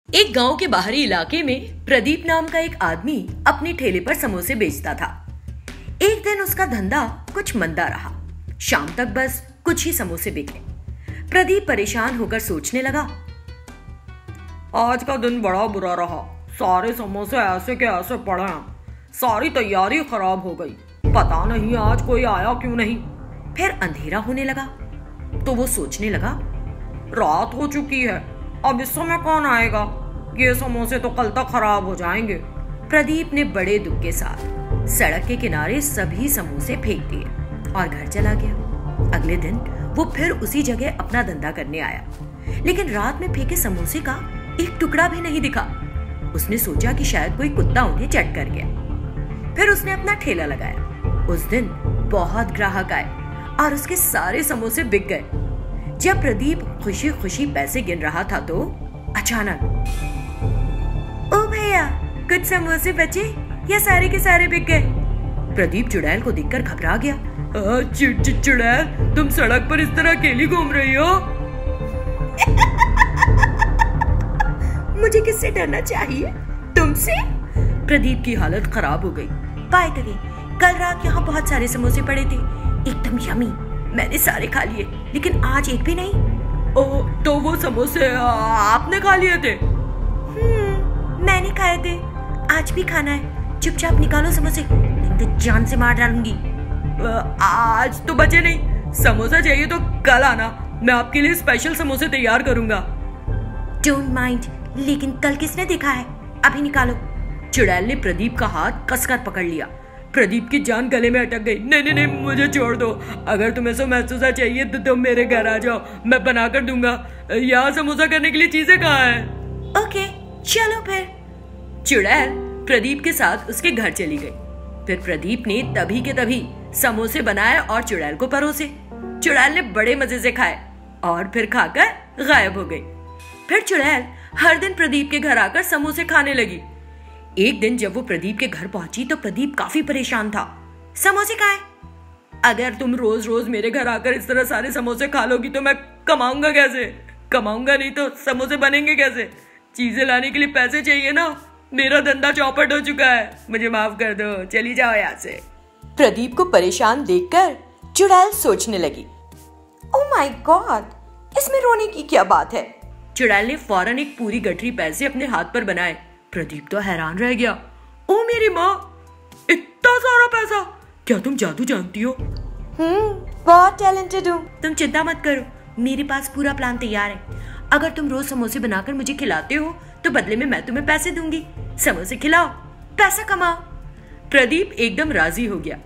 एक गांव के बाहरी इलाके में प्रदीप नाम का एक आदमी अपने ठेले पर समोसे बेचता था। एक दिन उसका धंधा कुछ मंदा रहा। शाम तक बस कुछ ही समोसे बिके। प्रदीप परेशान होकर सोचने लगा, आज का दिन बड़ा बुरा रहा। सारे समोसे ऐसे के ऐसे पड़े हैं। सारी तैयारी खराब हो गई। पता नहीं आज कोई आया क्यों नहीं। फिर अंधेरा होने लगा तो वो सोचने लगा, रात हो चुकी है, अब इस समय कौन आएगा? ये समोसे तो कल तक खराब हो जाएंगे। प्रदीप ने बड़े दुख के साथ सड़क के किनारे सभी समोसे फेंक दिए और घर चला गया। अगले दिन वो फिर उसी जगह अपना धंधा करने आया, लेकिन रात में फेंके समोसे का एक टुकड़ा भी नहीं दिखा। उसने सोचा कि शायद कोई कुत्ता उन्हें चट कर गया। फिर उसने अपना ठेला लगाया। उस दिन बहुत ग्राहक आए और उसके सारे समोसे बिक गए। जब प्रदीप खुशी खुशी पैसे गिन रहा था तो अचानक, ओ भैया, कुछ समोसे बचे या सारे के सारे बिक गए? प्रदीप चुड़ैल को देखकर घबरा गया। चुड़ैल, तुम सड़क पर इस तरह अकेली घूम रही हो? मुझे किससे डरना चाहिए? तुमसे? प्रदीप की हालत खराब हो गई। बाय द वे, कल रात यहाँ बहुत सारे समोसे पड़े थे, एकदम यमी। मैंने सारे खा लिए, लेकिन आज एक भी नहीं। ओह, तो वो समोसे आपने खा लिए थे? मैंने खाए थे। आज भी खाना है। चुपचाप निकालो समोसे, नहीं तो जान से मार डालूंगी। आज तो बचे नहीं। समोसा चाहिए तो कल आना, मैं आपके लिए स्पेशल समोसे तैयार करूंगा। डोंट माइंड, लेकिन कल किसने देखा है? अभी निकालो। चुड़ैल ने प्रदीप का हाथ कसकर पकड़ लिया। प्रदीप की जान गले में अटक गई। नहीं नहीं नहीं, मुझे छोड़ दो। अगर तुम्हें समोसा चाहिए तो तुम मेरे घर आ जाओ, मैं बना कर दूंगा। यहाँ समोसा करने के लिए चीजें कहाँ हैं? ओके, चलो फिर। चुड़ैल प्रदीप के साथ उसके घर चली गई। फिर प्रदीप ने तभी के तभी समोसे बनाए और चुड़ैल को परोसे। चुड़ैल ने बड़े मजे से खाए और फिर खाकर गायब हो गई। फिर चुड़ैल हर दिन प्रदीप के घर आकर समोसे खाने लगी। एक दिन जब वो प्रदीप के घर पहुंची तो प्रदीप काफी परेशान था। समोसे कहाँ हैं? अगर तुम रोज रोज मेरे घर आकर इस तरह सारे समोसे खा लोगी तो मैं कमाऊंगा कैसे? कमाऊंगा नहीं तो समोसे बनेंगे कैसे? चीजें लाने के लिए पैसे चाहिए ना। मेरा धंधा चौपट हो चुका है, मुझे माफ कर दो, चली जाओ यहाँ से। प्रदीप को परेशान देखकर चुड़ैल सोचने लगी, ओह माय गॉड, इसमें रोने की क्या बात है? चुड़ैल ने फौरन एक पूरी गठरी पैसे अपने हाथ पर बनाए। प्रदीप तो हैरान रह गया। ओ मेरी माँ, इतना सारा पैसा! क्या तुम जादू जानती हो? बहुत टैलेंटेड हूँ। तुम चिंता मत करो, मेरे पास पूरा प्लान तैयार है। अगर तुम रोज समोसे बनाकर मुझे खिलाते हो तो बदले में मैं तुम्हें पैसे दूंगी। समोसे खिलाओ, पैसा कमाओ। प्रदीप एकदम राजी हो गया।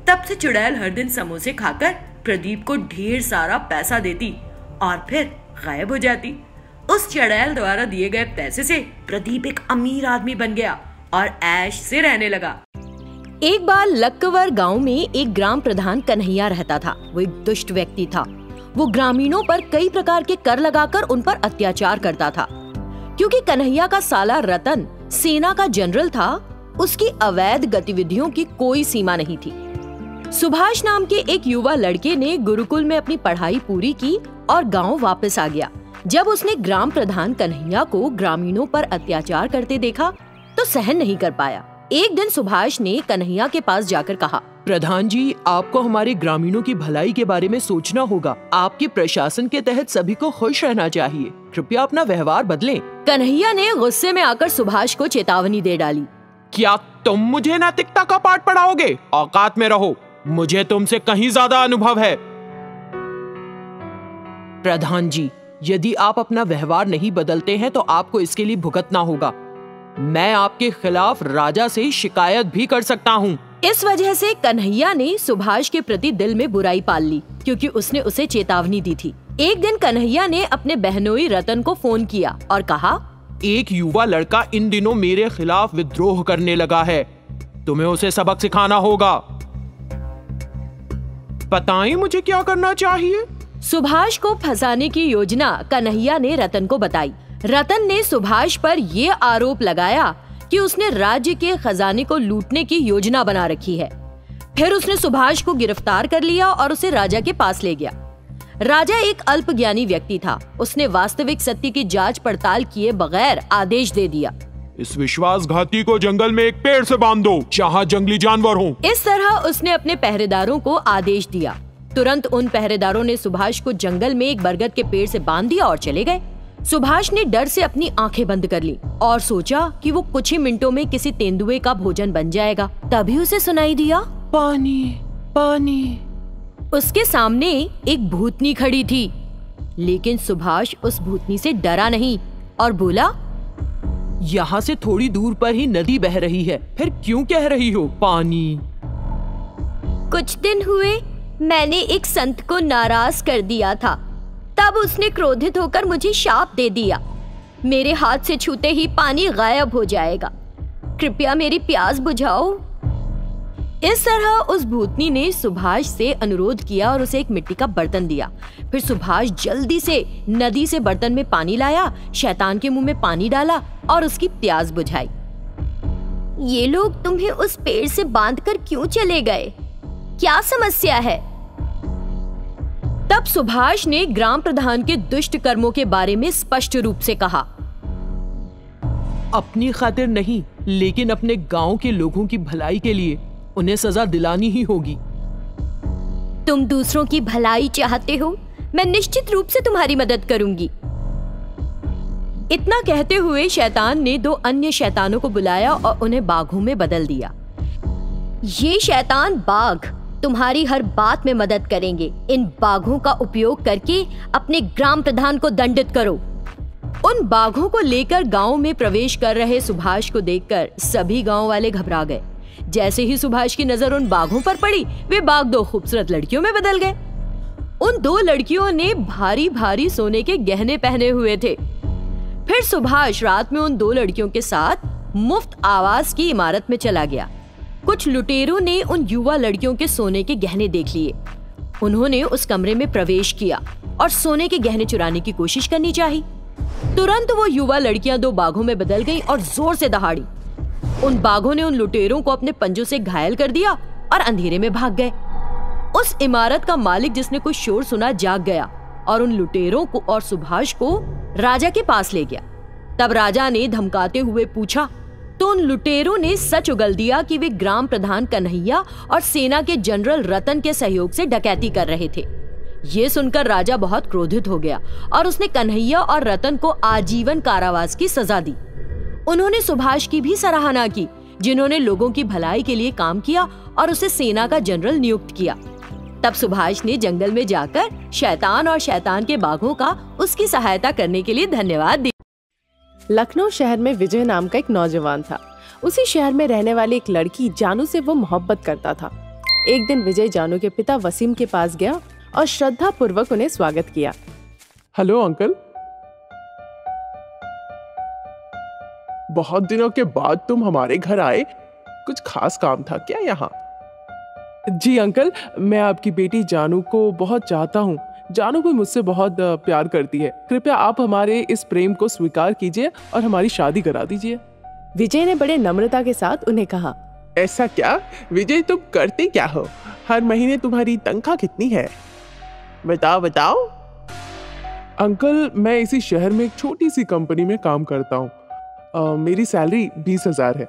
तब से चुड़ैल हर दिन समोसे खाकर प्रदीप को ढेर सारा पैसा देती और फिर गायब हो जाती। उस चुड़ैल द्वारा दिए गए पैसे से प्रदीप एक अमीर आदमी बन गया और ऐश से रहने लगा। एक बार लक्कवर गांव में एक ग्राम प्रधान कन्हैया रहता था। वो एक दुष्ट व्यक्ति था। वो ग्रामीणों पर कई प्रकार के कर लगाकर उन पर अत्याचार करता था। क्योंकि कन्हैया का साला रतन सेना का जनरल था, उसकी अवैध गतिविधियों की कोई सीमा नहीं थी। सुभाष नाम के एक युवा लड़के ने गुरुकुल में अपनी पढ़ाई पूरी की और गांव वापस आ गया। जब उसने ग्राम प्रधान कन्हैया को ग्रामीणों पर अत्याचार करते देखा तो सहन नहीं कर पाया। एक दिन सुभाष ने कन्हैया के पास जाकर कहा, प्रधान जी, आपको हमारे ग्रामीणों की भलाई के बारे में सोचना होगा। आपके प्रशासन के तहत सभी को खुश रहना चाहिए। कृपया अपना व्यवहार बदलें। कन्हैया ने गुस्से में आकर सुभाष को चेतावनी दे डाली, क्या तुम मुझे नैतिकता का पाठ पढ़ाओगे? औकात में रहो, मुझे तुमसे कहीं ज्यादा अनुभव है। प्रधान जी, यदि आप अपना व्यवहार नहीं बदलते हैं तो आपको इसके लिए भुगतना होगा। मैं आपके खिलाफ राजा से शिकायत भी कर सकता हूँ। इस वजह से कन्हैया ने सुभाष के प्रति दिल में बुराई पाल ली, क्योंकि उसने उसे चेतावनी दी थी। एक दिन कन्हैया ने अपने बहनोई रतन को फोन किया और कहा, एक युवा लड़का इन दिनों मेरे खिलाफ विद्रोह करने लगा है, तुम्हें उसे सबक सिखाना होगा। बताएं मुझे क्या करना चाहिए? सुभाष को फंसाने की योजना कन्हैया ने रतन को बताई। रतन ने सुभाष पर ये आरोप लगाया कि उसने राज्य के खजाने को लूटने की योजना बना रखी है। फिर उसने सुभाष को गिरफ्तार कर लिया और उसे राजा के पास ले गया। राजा एक अल्पज्ञानी व्यक्ति था। उसने वास्तविक सत्य की जांच पड़ताल किए बगैर आदेश दे दिया, इस विश्वासघाती को जंगल में एक पेड़ से बांध दो जहाँ जंगली जानवर हों। इस तरह उसने अपने पहरेदारों को आदेश दिया। तुरंत उन पहरेदारों ने सुभाष को जंगल में एक बरगद के पेड़ से बांध दिया और चले गए। सुभाष ने डर से अपनी आंखें बंद कर ली और सोचा कि वो कुछ ही मिनटों में किसी तेंदुए का भोजन बन जाएगा। तभी उसे सुनाई दिया, पानी पानी। उसके सामने एक भूतनी खड़ी थी, लेकिन सुभाष उस भूतनी से डरा नहीं और बोला, यहाँ से थोड़ी दूर पर ही नदी बह रही है, फिर क्यों कह रही हो पानी? कुछ दिन हुए मैंने एक संत को नाराज कर दिया था, तब उसने क्रोधित होकर मुझे शाप दे दिया। मेरे हाथ से छूते ही पानी गायब हो जाएगा, कृपया मेरी प्यास बुझाओ। इस तरह उस भूतनी ने सुभाष से अनुरोध किया और उसे एक मिट्टी का बर्तन दिया। फिर सुभाष जल्दी से नदी से बर्तन में पानी लाया, शैतान के मुंह में पानी डाला और उसकी प्यास बुझाई। ये लोग तुम्हें उस पेड़ से बांधकर क्यों चले गए? क्या समस्या है? तब सुभाष ने ग्राम प्रधान के दुष्ट कर्मों के बारे में स्पष्ट रूप से कहा, अपनी खातिर नहीं, लेकिन अपने गांव के लोगों की भलाई के लिए उन्हें सजा दिलानी ही होगी। तुम दूसरों की भलाई चाहते हो, मैं निश्चित रूप से तुम्हारी मदद करूंगी। इतना कहते हुए शैतान ने 2 अन्य शैतानों को बुलाया और उन्हें बाघों में बदल दिया। ये शैतान बाघ तुम्हारी हर बात में मदद करेंगे। इन बाघों का उपयोग करके अपने ग्राम प्रधान को दंडित करो। उन बाघों को लेकर गांव में प्रवेश कर रहे सुभाष को देखकर सभी गांव वाले घबरा गए। जैसे ही सुभाष की नजर उन बाघों पर पड़ी, वे बाघ 2 खूबसूरत लड़कियों में बदल गए। उन 2 लड़कियों ने भारी भारी सोने के गहने पहने हुए थे। फिर सुभाष रात में उन 2 लड़कियों के साथ मुफ्त आवास की इमारत में चला गया। कुछ लुटेरों ने उन युवा लड़कियों के सोने के गहने देख लिए। उन्होंने उस कमरे में प्रवेश किया और सोने के गहने चुराने की कोशिश करनी चाहिए। तुरंत वो युवा लड़कियां 2 बाघों में बदल गईं और जोर से दहाड़ी। उन बाघों ने उन लुटेरों को अपने पंजों से घायल कर दिया और अंधेरे में भाग गए। उस इमारत का मालिक, जिसने कुछ शोर सुना, जाग गया और उन लुटेरों को और सुभाष को राजा के पास ले गया। तब राजा ने धमकाते हुए पूछा तो उन लुटेरों ने सच उगल दिया कि वे ग्राम प्रधान कन्हैया और सेना के जनरल रतन के सहयोग से डकैती कर रहे थे। ये सुनकर राजा बहुत क्रोधित हो गया और उसने कन्हैया और रतन को आजीवन कारावास की सजा दी। उन्होंने सुभाष की भी सराहना की, जिन्होंने लोगों की भलाई के लिए काम किया और उसे सेना का जनरल नियुक्त किया। तब सुभाष ने जंगल में जाकर शैतान और शैतान के बाघों का उसकी सहायता करने के लिए धन्यवाद दिया। लखनऊ शहर में विजय नाम का एक नौजवान था। उसी शहर में रहने वाली एक लड़की जानू से वो मोहब्बत करता था। एक दिन विजय जानू के पिता वसीम के पास गया और श्रद्धा पूर्वक उन्हें स्वागत किया। हेलो अंकल, बहुत दिनों के बाद तुम हमारे घर आए, कुछ खास काम था क्या यहाँ? जी अंकल, मैं आपकी बेटी जानू को बहुत चाहता हूँ। जानू भी मुझसे बहुत प्यार करती है। कृपया आप हमारे इस प्रेम को स्वीकार कीजिए और हमारी शादी करा दीजिए। विजय ने बड़े नम्रता के साथ उन्हें कहा, ऐसा क्या विजय, तुम करते क्या हो? हर महीने तुम्हारी तनख्वाह कितनी है? बताओ बताओ। अंकल, मैं इसी शहर में एक छोटी सी कंपनी में काम करता हूँ। मेरी सैलरी 20,000 है।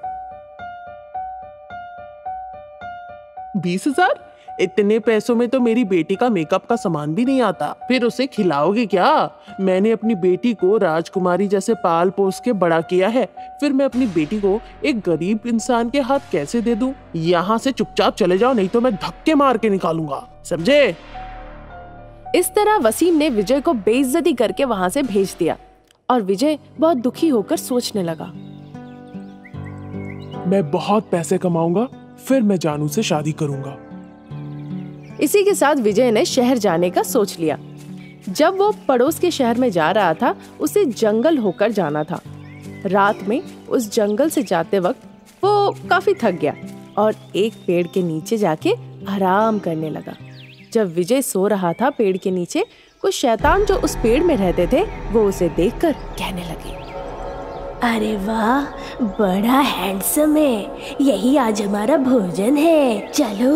20,000? इतने पैसों में तो मेरी बेटी का मेकअप का सामान भी नहीं आता, फिर उसे खिलाओगे क्या? मैंने अपनी बेटी को राजकुमारी जैसे पाल पोस के बड़ा किया है, फिर मैं अपनी बेटी को एक गरीब इंसान के हाथ कैसे दे दूं? यहाँ से चुपचाप चले जाओ, नहीं तो मैं धक्के मार के निकालूंगा, समझे? इस तरह वसीम ने विजय को बेइज्जती करके वहाँ से भेज दिया और विजय बहुत दुखी होकर सोचने लगा, मैं बहुत पैसे कमाऊंगा, फिर मैं जानू से शादी करूंगा। इसी के साथ विजय ने शहर जाने का सोच लिया। जब वो पड़ोस के शहर में जा रहा था, उसे जंगल होकर जाना था। रात में उस जंगल से जाते वक्त वो काफी थक गया और एक पेड़ के नीचे जाके आराम करने लगा। जब विजय सो रहा था पेड़ के नीचे, कुछ शैतान जो उस पेड़ में रहते थे वो उसे देखकर कहने लगे, अरे वाह, बड़ा हैंडसम है, यही आज हमारा भोजन है, चलो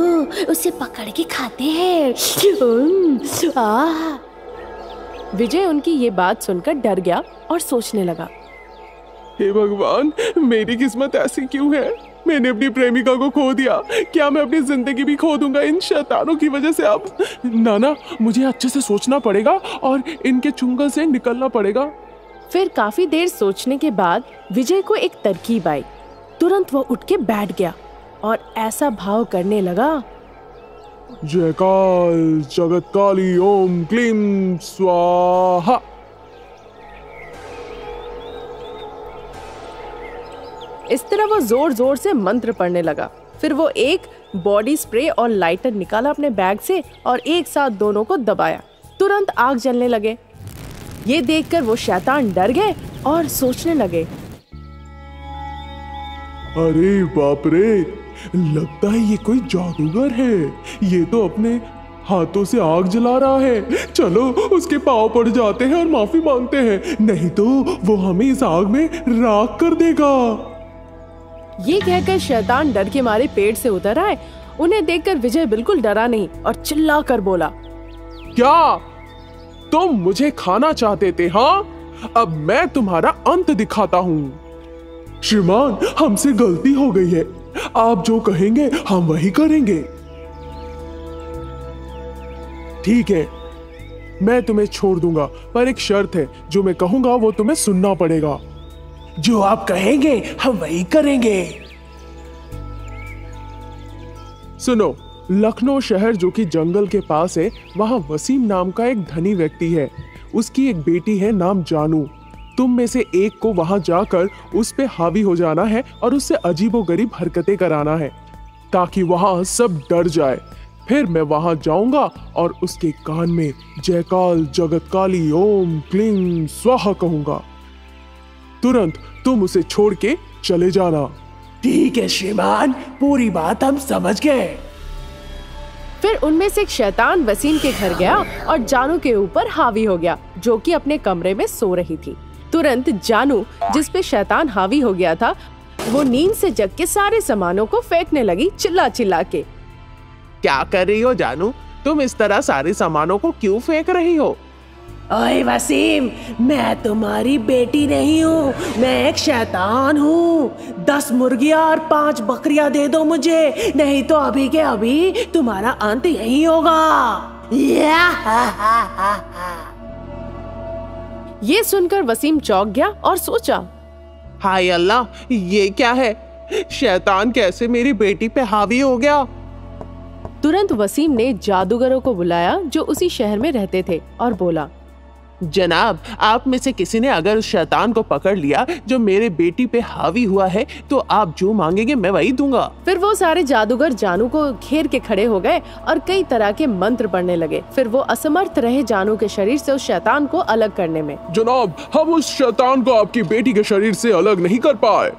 उसे पकड़ के खाते हैं। विजय उनकी ये बात सुनकर डर गया और सोचने लगा, हे भगवान, मेरी किस्मत ऐसी क्यों है? मैंने अपनी प्रेमिका को खो दिया। क्या मैं अपनी जिंदगी भी खो दूंगा इन शैतानों की वजह से? अब नाना, मुझे अच्छे से सोचना पड़ेगा और इनके चुंगल से निकलना पड़ेगा। फिर काफी देर सोचने के बाद विजय को एक तरकीब आई। तुरंत वो उठ के बैठ गया और ऐसा भाव करने लगा, जयकाल जगतकाली ओम क्लीम स्वाहा। इस तरह वो जोर जोर से मंत्र पढ़ने लगा। फिर वो एक बॉडी स्प्रे और लाइटर निकाला अपने बैग से और एक साथ दोनों को दबाया। तुरंत आग जलने लगे। ये देखकर वो शैतान डर गए और सोचने लगे, अरे बाप रे, लगता है ये कोई जादूगर है। ये तो अपने हाथों से आग जला रहा है। चलो उसके पांव पड़ जाते हैं और माफी मांगते हैं, नहीं तो वो हमें इस आग में राख कर देगा। ये कहकर शैतान डर के मारे पेड़ से उतर आए। उन्हें देखकर विजय बिल्कुल डरा नहीं और चिल्ला कर बोला, क्या तुम मुझे खाना चाहते थे? हाँ, अब मैं तुम्हारा अंत दिखाता हूँ। श्रीमान, हमसे गलती हो गई है। आप जो कहेंगे हम वही करेंगे। ठीक है, मैं तुम्हें छोड़ दूंगा, पर एक शर्त है। जो मैं कहूंगा वो तुम्हें सुनना पड़ेगा। जो आप कहेंगे हम वही करेंगे। सुनो, लखनऊ शहर जो कि जंगल के पास है, वहां वसीम नाम का एक धनी व्यक्ति है। उसकी एक बेटी है नाम जानू। तुम में से एक को वहां जाकर उस पे हावी हो जाना है और उससे अजीबोगरीब हरकतें कराना है ताकि वहां सब डर जाए। फिर मैं वहां जाऊंगा और उसके कान में जयकाल जगतकाली ओम क्लीं स्वाहा कहूंगा। तुरंत तुम उसे छोड़ के चले जाना। ठीक है श्रीमान, पूरी बात हम समझ गए। फिर उनमें से एक शैतान वसीम के घर गया और जानू के ऊपर हावी हो गया, जो कि अपने कमरे में सो रही थी। तुरंत जानू, जिस पे शैतान हावी हो गया था, वो नींद से जग के सारे सामानों को फेंकने लगी, चिल्ला चिल्ला के। क्या कर रही हो जानू? तुम इस तरह सारे सामानों को क्यों फेंक रही हो? ओए वसीम, मैं तुम्हारी बेटी नहीं हूँ, मैं एक शैतान हूँ। 10 मुर्गियाँ और 5 बकरियाँ दे दो मुझे, नहीं तो अभी के अभी तुम्हारा अंत यही होगा। ये सुनकर वसीम चौंक गया और सोचा, हाय अल्लाह, ये क्या है? शैतान कैसे मेरी बेटी पे हावी हो गया? तुरंत वसीम ने जादूगरों को बुलाया जो उसी शहर में रहते थे और बोला, जनाब, आप में से किसी ने अगर उस शैतान को पकड़ लिया जो मेरे बेटी पे हावी हुआ है, तो आप जो मांगेंगे मैं वही दूंगा। फिर वो सारे जादूगर जानू को घेर के खड़े हो गए और कई तरह के मंत्र पढ़ने लगे। फिर वो असमर्थ रहे जानू के शरीर से उस शैतान को अलग करने में। जनाब, हम उस शैतान को आपकी बेटी के शरीर से अलग नहीं कर पाए।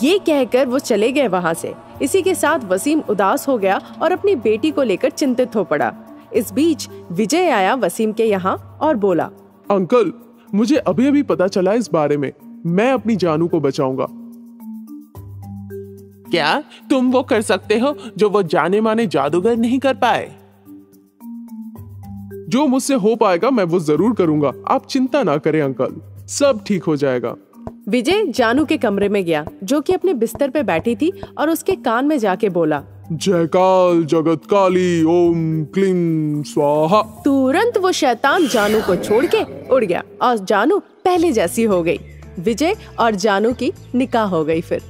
ये कहकर वो चले गए वहाँ से। इसी के साथ वसीम उदास हो गया और अपनी बेटी को लेकर चिंतित हो पड़ा। इस बीच विजय आया वसीम के यहाँ और बोला, अंकल, मुझे अभी अभी पता चला इस बारे में। मैं अपनी जानू को बचाऊंगा। क्या तुम वो कर सकते हो जो वो जाने माने जादूगर नहीं कर पाए? जो मुझसे हो पाएगा मैं वो जरूर करूंगा। आप चिंता ना करें अंकल, सब ठीक हो जाएगा। विजय जानू के कमरे में गया, जो कि अपने बिस्तर पे बैठी थी, और उसके कान में जाके बोला, जयकाल जगतकाली ओम क्लीं स्वाहा। तुरंत वो शैतान जानू को छोड़ के उड़ गया और जानू पहले जैसी हो गई। विजय और जानू की निकाह हो गई। फिर